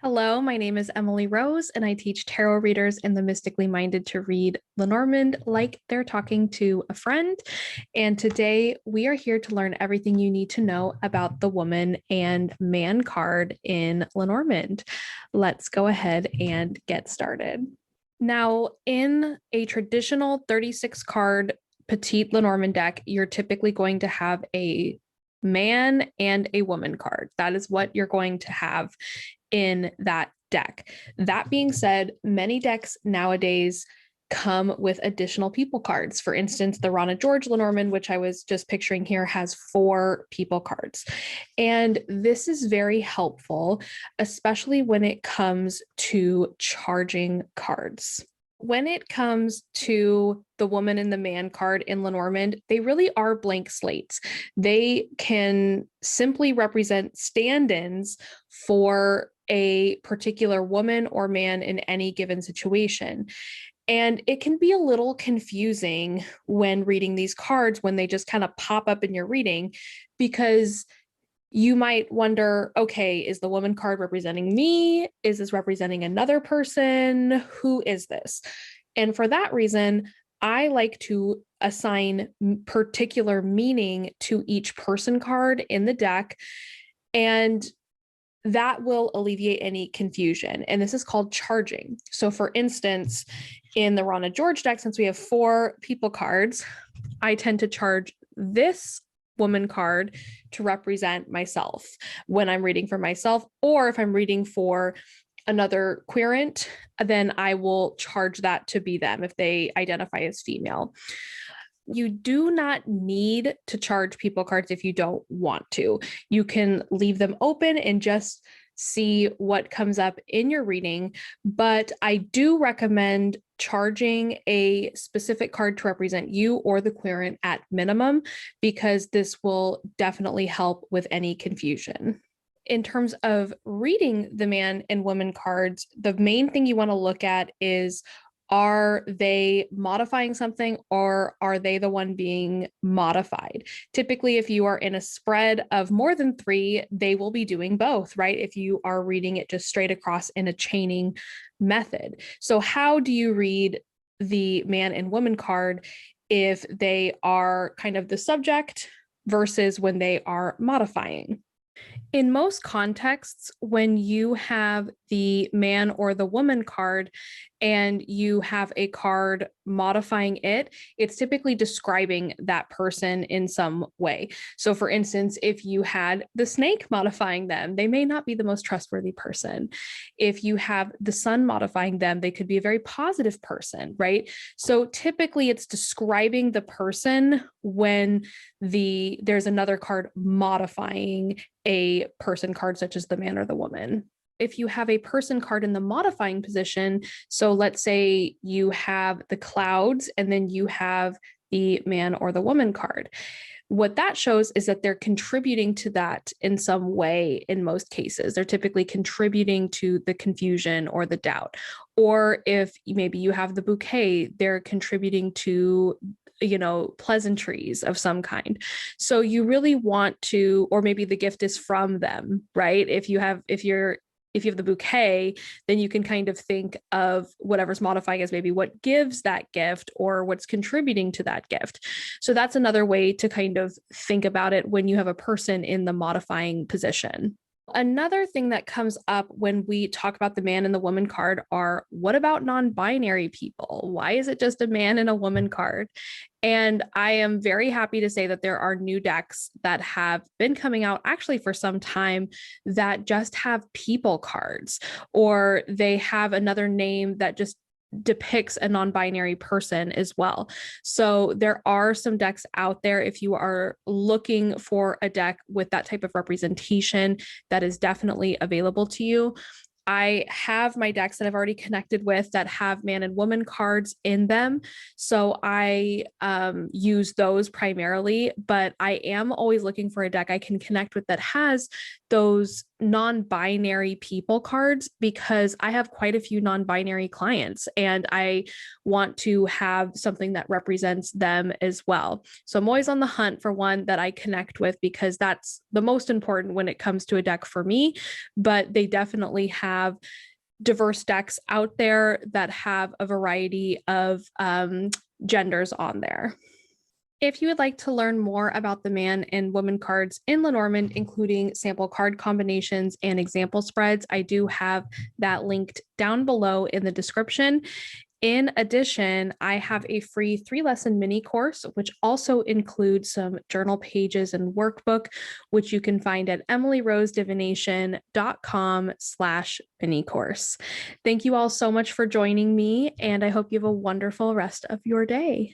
Hello, my name is Emily Rose, and I teach tarot readers and the mystically minded to read Lenormand like they're talking to a friend. And today we are here to learn everything you need to know about the woman and man card in Lenormand. Let's go ahead and get started. Now, in a traditional 36 card petite Lenormand deck, you're typically going to have a man and a woman card. That is what you're going to have in that deck. That being said, many decks nowadays come with additional people cards. For instance, the Rana Lenormand, which I was just picturing here, has 4 people cards. And this is very helpful, especially when it comes to charging cards. When it comes to the woman and the man card in Lenormand, they really are blank slates. They can simply represent stand-ins for a particular woman or man in any given situation. And it can be a little confusing when reading these cards when they just kind of pop up in your reading, because you might wonder, okay, is the woman card representing me? Is this representing another person? Who is this? And for that reason, I like to assign particular meaning to each person card in the deck, and that will alleviate any confusion. And this is called charging. So for instance, in the Rana deck, since we have 4 people cards, I tend to charge this woman card to represent myself when I'm reading for myself, or if I'm reading for another querent, then I will charge that to be them if they identify as female. You do not need to charge people cards if you don't want to. You can leave them open and just see what comes up in your reading, but I do recommend charging a specific card to represent you or the querent at minimum, because this will definitely help with any confusion. In terms of reading the man and woman cards, the main thing you want to look at is, are they modifying something, or are they the one being modified? Typically, if you are in a spread of more than 3, they will be doing both, right? If you are reading it just straight across in a chaining method. So how do you read the man and woman card if they are kind of the subject versus when they are modifying? In most contexts, when you have the man or the woman card and you have a card modifying it, it's typically describing that person in some way. So for instance, if you had the snake modifying them, they may not be the most trustworthy person. If you have the sun modifying them, they could be a very positive person, right? So typically it's describing the person when there's another card modifying a person card, such as the man or the woman. If you have a person card in the modifying position, so let's say you have the clouds and then you have the man or the woman card, what that shows is that they're contributing to that in some way. In most cases, they're typically contributing to the confusion or the doubt. Or if maybe you have the bouquet, they're contributing to pleasantries of some kind. So you really want to, or maybe the gift is from them, right? If you have the bouquet, then you can kind of think of whatever's modifying as maybe what gives that gift or what's contributing to that gift. So that's another way to kind of think about it when you have a person in the modifying position. Another thing that comes up when we talk about the man and the woman card are, what about non-binary people? Why is it just a man and a woman card? And I am very happy to say that there are new decks that have been coming out actually for some time that just have people cards, or they have another name that just depicts a non-binary person as well. So there are some decks out there. If you are looking for a deck with that type of representation, that is definitely available to you. I have my decks that I've already connected with that have man and woman cards in them. So I use those primarily, but I am always looking for a deck I can connect with that has those non-binary people cards because I have quite a few non-binary clients and I want to have something that represents them as well. So I'm always on the hunt for one that I connect with because that's the most important when it comes to a deck for me, but they definitely have diverse decks out there that have a variety of genders on there. If you would like to learn more about the man and woman cards in Lenormand, including sample card combinations and example spreads, I do have that linked down below in the description. In addition, I have a free 3-lesson mini course, which also includes some journal pages and workbook, which you can find at emilyrosedivination.com/mini course. Thank you all so much for joining me, and I hope you have a wonderful rest of your day.